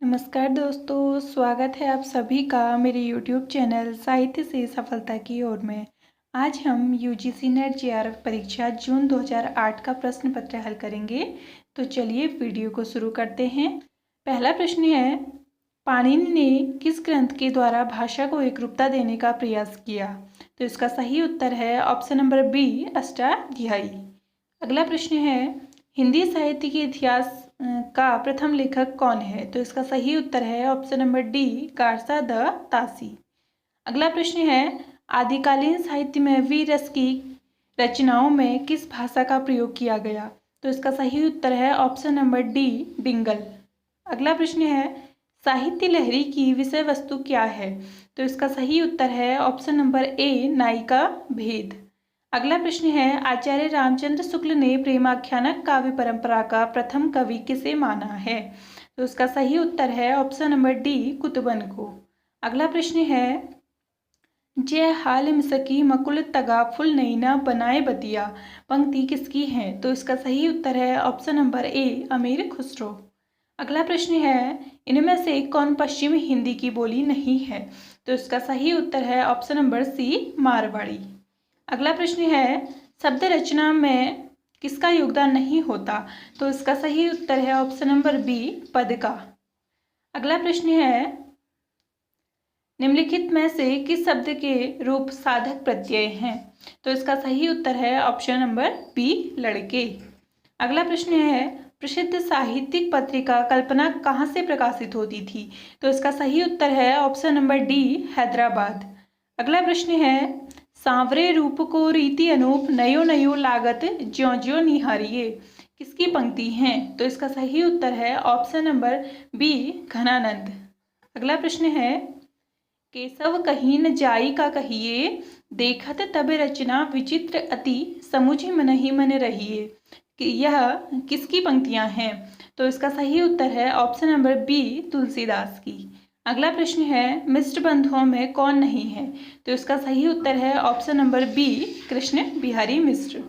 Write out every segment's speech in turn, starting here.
नमस्कार दोस्तों, स्वागत है आप सभी का मेरे YouTube चैनल साहित्य से सफलता की ओर में। आज हम यूजीसी नेट जेआरएफ परीक्षा जून 2008 का प्रश्न पत्र हल करेंगे। तो चलिए वीडियो को शुरू करते हैं। पहला प्रश्न है, पाणिनि ने किस ग्रंथ के द्वारा भाषा को एकरूपता देने का प्रयास किया? तो इसका सही उत्तर है ऑप्शन नंबर बी, अष्टाध्यायी। अगला प्रश्न है, हिंदी साहित्य के इतिहास का प्रथम लेखक कौन है? तो इसका सही उत्तर है option number D, Garcin de Tassy. अगला प्रश्न है, आदिकालीन साहित्य में वीर रस की रचनाओं में किस भाषा का प्रयोग किया गया? तो इसका सही उत्तर है ऑप्शन नंबर डी, डिंगल। अगला प्रश्न है, साहित्य लहरी की विषय वस्तु क्या है? तो इसका सही उत्तर है ऑप्शन नंबर ए, नायिका भेद। अगला प्रश्न है, आचार्य रामचंद्र शुक्ल ने प्रेमाख्यानक काव्य परंपरा का प्रथम कवि किसे माना है? तो उसका सही उत्तर है ऑप्शन नंबर डी, कुतुबन को। अगला प्रश्न है, जय हाल मिसकी मकुल तगा फुल नैना बनाए बतिया पंक्ति किसकी है? तो इसका सही उत्तर है ऑप्शन नंबर ए, अमीर खुसरो। अगला प्रश्न है, इनमें से कौन पश्चिमी हिंदी की बोली नहीं है? तो इसका सही उत्तर है ऑप्शन नंबर सी, मारवाड़ी। अगला प्रश्न है, शब्द रचना में किसका योगदान नहीं होता? तो इसका सही उत्तर है ऑप्शन नंबर बी, पद का। अगला प्रश्न है, निम्नलिखित में से किस शब्द के रूप साधक प्रत्यय हैं? तो इसका सही उत्तर है ऑप्शन नंबर बी, लड़के। अगला प्रश्न है, प्रसिद्ध साहित्यिक पत्रिका कल्पना कहाँ से प्रकाशित होती थी? तो इसका सही उत्तर है ऑप्शन नंबर डी, हैदराबाद। अगला प्रश्न है, सांवरे रूप को रीति अनूप नयो नयो लागत ज्यों ज्यों निहारिये किसकी पंक्ति हैं? तो इसका सही उत्तर है ऑप्शन नंबर बी, घनानंद। अगला प्रश्न है, केशव कहीं न जाई का कहिए देखत तब रचना विचित्र अति समुझ मन ही मन रहिए, यह किसकी पंक्तियां हैं? तो इसका सही उत्तर है ऑप्शन नंबर बी, तुलसीदास की। अगला प्रश्न है, मिश्र बंधुओं में कौन नहीं है? तो इसका सही उत्तर है option number B, Krishna Bihari Mishra.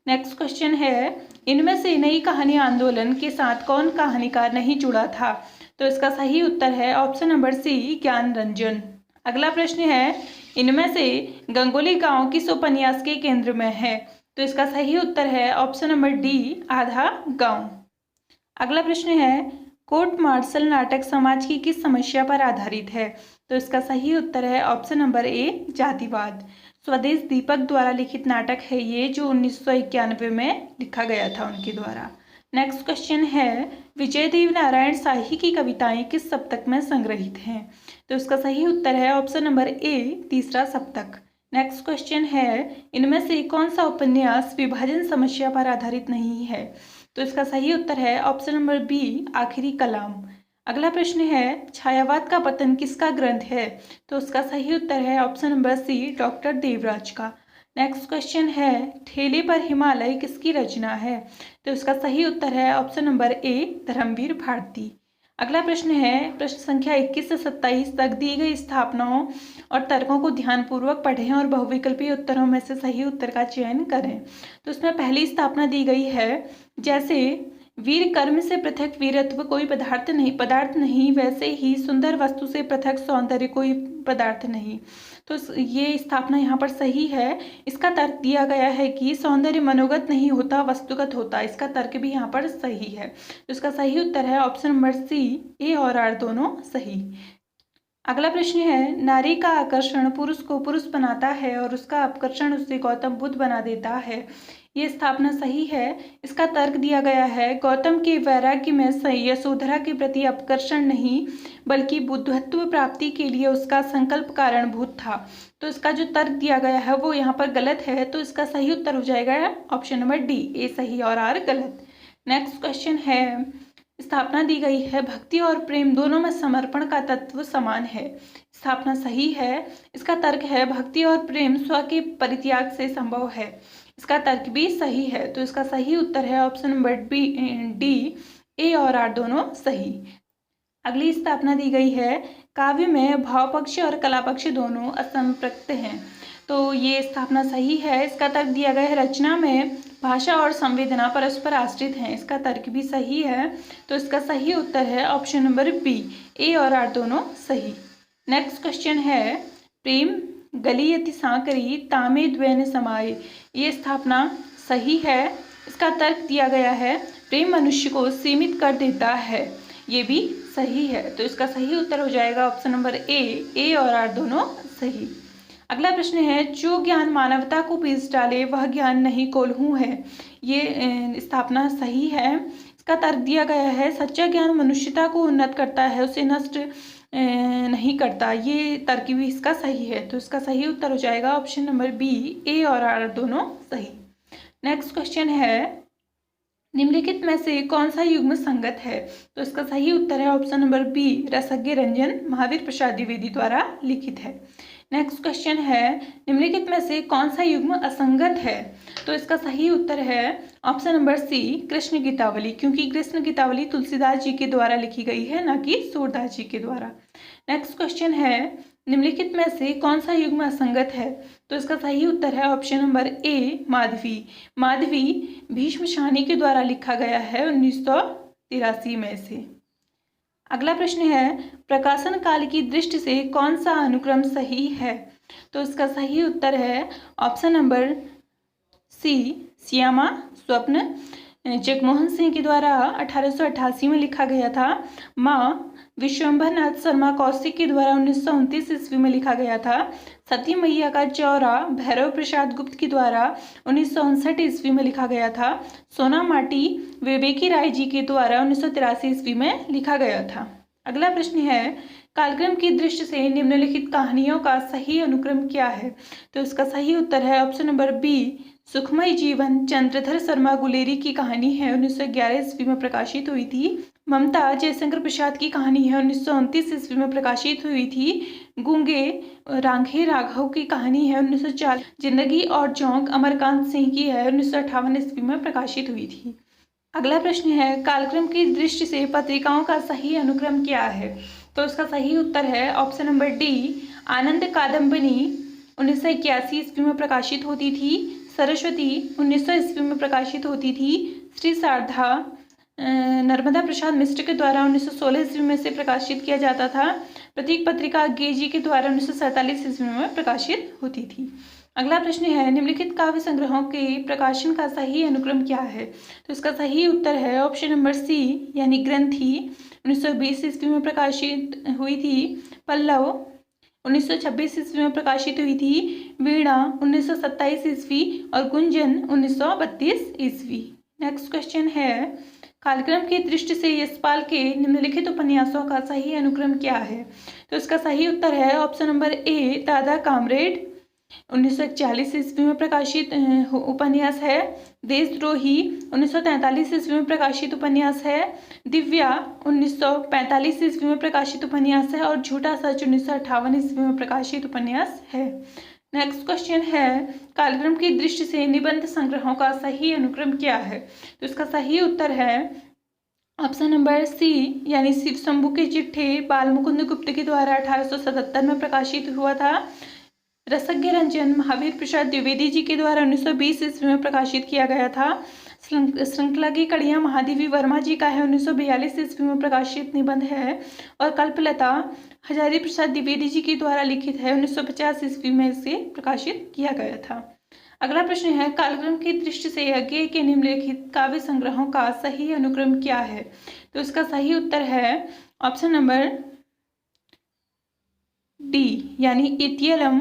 Next question है, इनमें से नई कहानी आंदोलन के साथ कौन कहानीकार नहीं जुड़ा था? तो इसका सही उत्तर है ऑप्शन नंबर सी, ज्ञान रंजन। अगला प्रश्न है, इनमें से गंगोली गांव किस उपन्यास के केंद्र में है? तो इसका सही उत्तर है ऑप्शन नंबर डी, आधा गांव। अगला प्रश्न है, कोर्ट मार्शल नाटक समाज की किस समस्या पर आधारित है? तो इसका सही उत्तर है ऑप्शन नंबर ए, जातिवाद। स्वदेश दीपक द्वारा लिखित नाटक है ये, जो 1991 में लिखा गया था उनके द्वारा। नेक्स्ट क्वेश्चन है, विजयदेव नारायण शाही की कविताएं किस सप्तक में संग्रहित हैं? तो इसका सही उत्तर है ऑप्शन नंबर ए, तीसरा सप्तक। नेक्स्ट क्वेश्चन है, इनमें से कौन सा उपन्यास विभाजन समस्या पर आधारित नहीं है? तो इसका सही उत्तर है ऑप्शन नंबर बी, आखिरी कलाम। अगला प्रश्न है, छायावाद का पतन किसका ग्रंथ है? तो उसका सही उत्तर है option number C, doctor Devraj का। नेक्स्ट क्वेश्चन है, ठेले पर हिमालय किसकी रचना है? तो इसका सही उत्तर है option number A, Dharmveer Bharati. अगला प्रश्न है, प्रश्न संख्या 21 से 27 तक दी गई स्थापनाओं और तर्कों को ध्यानपूर्वक पढ़ें और बहुविकल्पी उत्तरों में से सही उत्तर का चयन करें। तो इसमें पहली स्थापना दी गई है, जैसे वीर कर्म से पृथक वीरत्व कोई पदार्थ नहीं, वैसे ही सुंदर वस्तु से पृथक सौंदर्य कोई पदार्थ नहीं। तो ये स्थापना यहाँ पर सही है। इसका तर्क दिया गया है कि सौंदर्य मनोगत नहीं होता, वस्तुगत होता। इसका तर्क भी यहाँ पर सही है। तो इसका सही उत्तर है ऑप्शन नंबर सी, ए और आर दोनों सही। अगला प्रश्न है, नारी का आकर्षण पुरुष को पुरुष बनाता है और उसका अपकर्षण उससे गौतम बुद्ध बना देता है। ये स्थापना सही है। इसका तर्क दिया गया है, गौतम के वैराग्य में यशोधरा के प्रति अपकर्षण नहीं, बल्कि बुद्धत्व प्राप्ति के लिए उसका संकल्प कारणभूत था। तो इसका जो तर्क दिया गया है वो यहाँ पर गलत है। तो इसका सही उत्तर हो जाएगा ऑप्शन नंबर डी, ए सही और आर गलत। नेक्स्ट क्वेश्चन है, स्थापना दी गई है, भक्ति और प्रेम दोनों में समर्पण का तत्व समान है। स्थापना सही है। इसका तर्क है, भक्ति और प्रेम स्व के परित्याग से संभव है। इसका तर्क भी सही है। तो इसका सही उत्तर है ऑप्शन नंबर बी, डी, ए और आर दोनों सही। अगली स्थापना दी गई है, काव्य में भाव पक्ष और कला पक्ष दोनों असंपृक्त हैं। तो ये स्थापना सही है। इसका तर्क दिया गया है, रचना में भाषा और संवेदना परस्पर आश्रित हैं, इसका तर्क भी सही है। तो इसका सही उत्तर है ऑप्शन नंबर बी, ए और आर दोनों सही। नेक्स्ट क्वेश्चन है, प्रेम गलीयति साकरी तामे द्वैन समाये, ये स्थापना सही है। इसका तर्क दिया गया है प्रेम मनुष्य को सीमित कर देता है, ये भी सही है। तो इसका सही उत्तर हो जाएगा ऑप्शन नंबर ए और आर दोनों सही। अगला प्रश्न है, जो ज्ञान मानवता को पीस डाले वह ज्ञान नहीं कोल्हू है, ये स्थापना सही है। इसका तर्क दिया गया है सच्चा ज्ञान मनुष्यता को उन्नत करता है, उसे नष्ट नहीं करता, ये तर्क भी इसका सही है। तो इसका सही उत्तर हो जाएगा ऑप्शन नंबर बी, ए और आर दोनों सही। नेक्स्ट क्वेश्चन है, निम्नलिखित में से कौन सा युग्म संगत है? तो इसका सही उत्तर है option number B, Rasagya Ranjan Mahavir Prasad Dwivedi द्वारा लिखित है। नेक्स्ट क्वेश्चन है, निम्नलिखित में से कौन सा युग्म असंगत है? तो इसका सही उत्तर है option number C, Krishna Geetavali, क्योंकि कृष्ण गीतावली तुलसीदास जी के द्वारा लिखी गई है, ना कि सूरदास जी के द्वारा। नेक्स्ट क्वेश्चन है, निम्नलिखित में से कौन सा युग्म असंगत है? तो इसका सही उत्तर है option number A, Madhavi. Madhavi Bhisham Sahni के द्वारा लिखा गया है 1983 में से। अगला प्रश्न है, प्रकाशन काल की दृष्टि से कौन सा अनुक्रम सही है? तो इसका सही उत्तर है ऑप्शन नंबर सी, श्यामा स्वप्न जगमोहन सिंह के द्वारा 1888 में लिखा गया था। माँ विश्वंभर नाथ शर्मा कौशिक के द्वारा 1929 ईस्वी में लिखा गया था। सती मैया का चौरा भैरव प्रसाद गुप्त के द्वारा 1959 ईस्वी में लिखा गया था। सोना माटी विवेकी राय जी के द्वारा 1983 ईस्वी में लिखा गया था। अगला प्रश्न है, कालक्रम की दृष्टि से निम्नलिखित कहानियों का सही अनुक्रम क्या है? तो इसका सही उत्तर है ऑप्शन नंबर बी, सुखमय जीवन चंद्रधर शर्मा गुलेरी की कहानी है, 1911 ईस्वी में प्रकाशित हुई थी। ममता जयशंकर प्रसाद की कहानी है, 1929 ईस्वी में प्रकाशित हुई थी। गूंगे रांघे राघव की कहानी है, 1940। जिंदगी और चौंक अमरकांत सिंह की है, 1958 ईस्वी में प्रकाशित हुई थी। अगला प्रश्न है, कालक्रम की दृष्टि से पत्रिकाओं का सही अनुक्रम क्या है? तो इसका सही उत्तर है ऑप्शन नंबर डी, आनंद कादम्बिनी 1981 ईस्वी में प्रकाशित होती थी। सरस्वती 1900 ईस्वी में प्रकाशित होती थी। श्री शारदा नर्मदा प्रसाद मिश्र के द्वारा 1916 ईस्वी में से प्रकाशित किया जाता था। प्रतीक पत्रिका गेजी के द्वारा 1947 ईस्वी में प्रकाशित होती थी। अगला प्रश्न है, निम्नलिखित काव्य संग्रहों के प्रकाशन का सही अनुक्रम क्या है? तो इसका सही उत्तर है ऑप्शन नंबर सी, यानी ग्रंथि 1920 ईस्वी में प्रकाशित हुई थी। पल्लव 1926 ईस्वी में प्रकाशित हुई थी। वीणा 1927 ईस्वी और गुंजन 1932 ईस्वी। नेक्स्ट क्वेश्चन है, कालक्रम की दृष्टि से यशपाल के निम्नलिखित उपन्यासों का सही अनुक्रम क्या है? तो इसका सही उत्तर है ऑप्शन नंबर ए, दादा कामरेड 1941 ईस्वी में प्रकाशित उपन्यास है। देशद्रोही 1943 ईस्वी में प्रकाशित उपन्यास है। दिव्या 1945 ईस्वी में प्रकाशित उपन्यास है और झूठा सच 1958 ईस्वी में प्रकाशित उपन्यास है। नेक्स्ट क्वेश्चन है, कालक्रम की दृष्टि से निबंध संग्रहों का सही अनुक्रम क्या है? तो इसका सही उत्तर है ऑप्शन नंबर सी, यानी शिव शंभू के चिट्ठे बाल मुकुंद गुप्त के द्वारा 1877 में प्रकाशित हुआ था। रसज्ञ रंजन महावीर प्रसाद द्विवेदी जी के द्वारा 1920 ईस्वी में प्रकाशित किया गया था। श्रृंखला की कड़ियाँ महादेवी वर्मा जी का है, 1942 ईस्वी में प्रकाशित निबंध है। और कल्पलता हजारी प्रसाद द्विवेदी जी के द्वारा लिखित है, 1950 ईस्वी में इसे प्रकाशित किया गया था। अगला प्रश्न है, कालक्रम की दृष्टि से यज्ञ के निम्नलिखित काव्य संग्रहों का सही अनुक्रम क्या है? तो इसका सही उत्तर है ऑप्शन नंबर डी, यानी इतियलम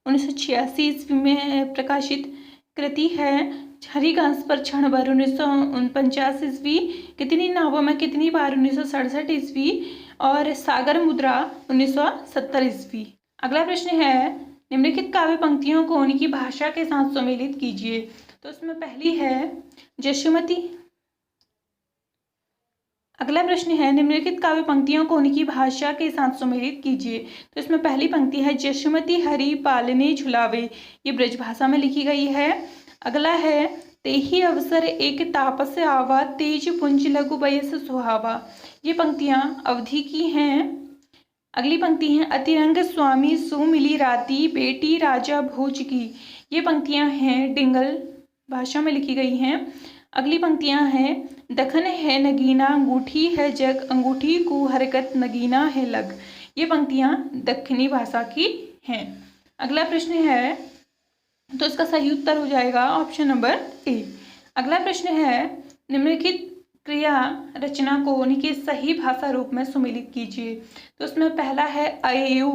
1986 ईस्वी में प्रकाशित कृति है। हरिघास पर क्षण भर 1949 ईस्वी। कितनी नावों में कितनी बार 1967 ईस्वी। और सागर मुद्रा 1970 ईस्वी। अगला प्रश्न है, निम्नलिखित काव्य पंक्तियों को उनकी भाषा के साथ सम्मिलित कीजिए। तो इसमें पहली है जशुमती। अगला प्रश्न है, निम्नलिखित काव्य पंक्तियों को उनकी भाषा के साथ सम्मिलित कीजिए। तो इसमें पहली पंक्ति है, जशुमती हरि पालने झुलावे, ये ब्रज भाषा में लिखी गई है। अगला है, तेहि अवसर एक तापस आवा, तेज पुंज लघु बयस सुहावा, ये पंक्तियां अवधि की हैं। अगली पंक्ति है, अतिरंग स्वामी सुमिली राती, बेटी राजा भोज की, ये पंक्तियां हैं डिंगल भाषा में लिखी गई हैं। अगली पंक्तियां हैं, दखन है नगीना, अंगूठी है जग, अंगूठी को हरकत, नगीना है लग। ये पंक्तियां दक्षिणी भाषा की हैं। अगला प्रश्न है, तो इसका सही उत्तर हो जाएगा ऑप्शन नंबर ए। अगला प्रश्न है, निम्नलिखित क्रिया रचना को उनके सही भाषा रूप में सुमेलित कीजिए। तो उसमें पहला है अयु,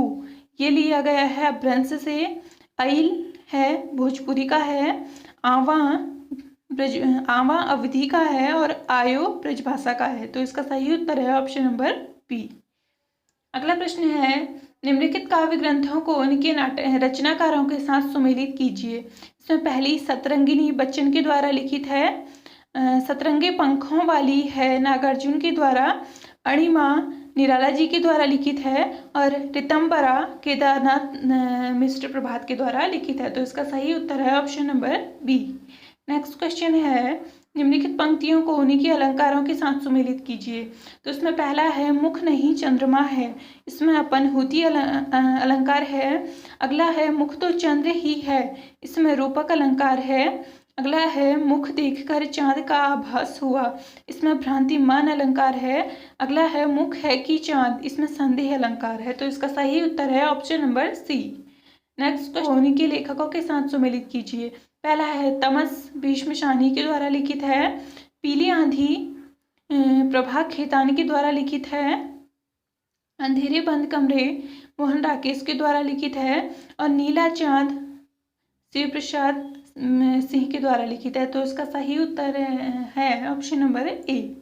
ये लिया गया है अपभ्रंश से। अइल है भोजपुरी का है, आवा अवधि का है और आयो ब्रजभाषा का है। तो इसका सही उत्तर है ऑप्शन नंबर बी। अगला प्रश्न है, निम्नलिखित काव्य ग्रंथों को उनके रचनाकारों के साथ सुमेलित कीजिए। इसमें पहली सतरंगिनी बच्चन के द्वारा लिखित है, सतरंगे पंखों वाली है नागार्जुन के द्वारा, अणिमा निराला जी के द्वारा लिखित है और ऋतंबरा केदारनाथ मिश्र प्रभात के द्वारा लिखित है। तो इसका सही उत्तर है option number B. Next question है, निम्नलिखित पंक्तियों को उन्हीं के अलंकारों के साथ सुमेलित कीजिए। तो इसमें पहला है, मुख नहीं चंद्रमा है, इसमें अपनहुति अलंकार है। अगला है, मुख तो चंद्र ही है, इसमें रूपक अलंकार है। अगला है, मुख देखकर चांद का आभास हुआ, इसमें भ्रांतिमान अलंकार है। अगला है, मुख है कि चांद, इसमें संदेह अलंकार है। तो इसका सही उत्तर है option number C. Next question, उन्हीं के लेखकों के साथ सुमेलित कीजिए। पहला है, तमस भीष्म शानी के द्वारा लिखित है। पीली आंधी प्रभा खेतानी के द्वारा लिखित है। अंधेरे बंद कमरे मोहन राकेश के द्वारा लिखित है और नीला चांद शिव प्रसाद सिंह के द्वारा लिखित है। तो इसका सही उत्तर है ऑप्शन नंबर ए।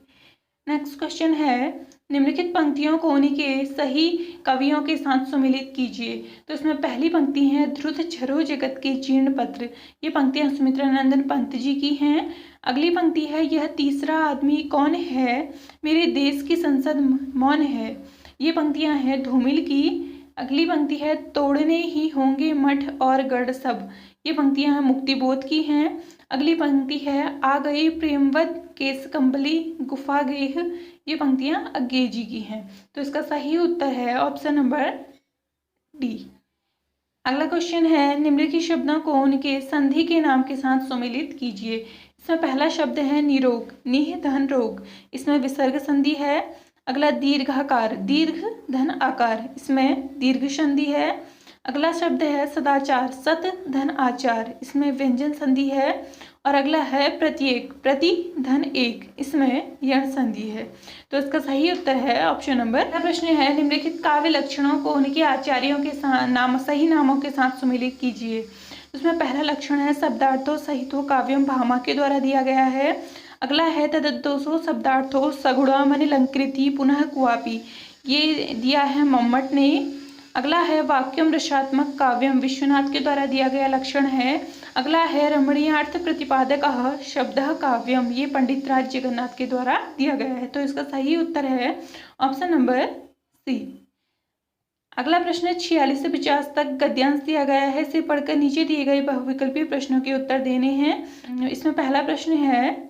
नेक्स्ट क्वेश्चन है, निम्नलिखित पंक्तियों को उन्हीं के सही कवियों के साथ सुमेलित कीजिए। तो इसमें पहली पंक्ति है, ध्रुत झरो जगत के जीर्ण पत्र, ये पंक्तियां सुमित्रानंदन पंत जी की हैं। अगली पंक्ति है, यह तीसरा आदमी कौन है, मेरे देश की संसद मौन है, ये पंक्तियां हैं धूमिल की। अगली पंक्ति है, तोड़ने ही होंगे मठ और गढ़ सब, ये पंक्तियां हैं मुक्तिबोध की हैं। अगली पंक्ति है, आ गई प्रेमवत केस कंबली गुफा गेह, ये पंक्तियां अज्ञे जी की हैं। तो इसका सही उत्तर है ऑप्शन नंबर डी। अगला क्वेश्चन है, निम्नलिखित शब्दों को उनके संधि के नाम के साथ सुमेलित कीजिए। इसमें पहला शब्द है निरोग, निह धन रोग, इसमें विसर्ग संधि है। अगला दीर्घाकार, दीर्घ धन आकार, इसमें दीर्घ संधि है। अगला शब्द है सदाचार, सत धन आचार, इसमें व्यंजन संधि है। और अगला है प्रत्येक, प्रति धन एक, इसमें यण संधि है। तो इसका सही उत्तर है ऑप्शन नंबर। अगला प्रश्न है, निम्नलिखित काव्य लक्षणों को उनके आचार्यों के साथ सही नामों के साथ सुमेलित कीजिए। उसमें पहला लक्षण है, शब्दार्थों सहितो काव्यम भामा के द्वारा दिया गया है। अगला है, तदोषो शब्दार्थो सगुणामन अलंकृति पुनः कुआपी, ये दिया है मम्मट ने। अगला है, वाक्यम रसात्मक काव्यम, विश्वनाथ के द्वारा दिया गया लक्षण है। अगला है, रमणीयार्थ प्रतिपादक शब्द काव्यम, ये पंडित राज जगन्नाथ के द्वारा दिया गया है। तो इसका सही उत्तर है ऑप्शन नंबर सी। अगला प्रश्न 46 से 50 तक गद्यांश दिया गया है, इसे पढ़कर नीचे दिए गए बहुविकल्पीय प्रश्नों के उत्तर देने हैं। इसमें पहला प्रश्न है,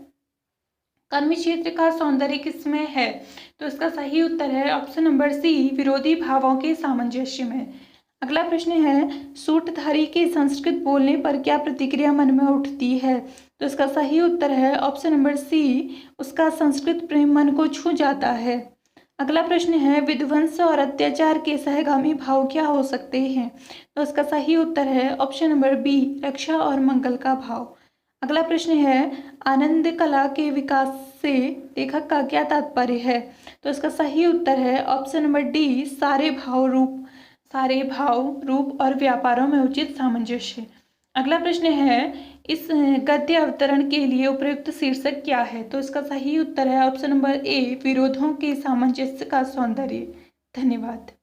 कर्म क्षेत्र का सौंदर्य किसमें है। तो इसका सही उत्तर है ऑप्शन नंबर सी, विरोधी भावों के सामंजस्य में। अगला प्रश्न है, सूटधारी के संस्कृत बोलने पर क्या प्रतिक्रिया मन में उठती है। तो इसका सही उत्तर है ऑप्शन नंबर सी, उसका संस्कृत प्रेम मन को छू जाता है। अगला प्रश्न है, विध्वंस और अत्याचार के सहगामी भाव क्या हो सकते हैं। तो इसका सही उत्तर है ऑप्शन नंबर बी, रक्षा और मंगल का भाव। अगला प्रश्न है, आनंद कला के विकास से लेखक का क्या तात्पर्य है। तो इसका सही उत्तर है ऑप्शन नंबर डी, सारे भाव रूप और व्यापारों में उचित सामंजस्य। अगला प्रश्न है, इस गद्य अवतरण के लिए उपयुक्त शीर्षक क्या है। तो इसका सही उत्तर है ऑप्शन नंबर ए, विरोधों के सामंजस्य का सौंदर्य। धन्यवाद।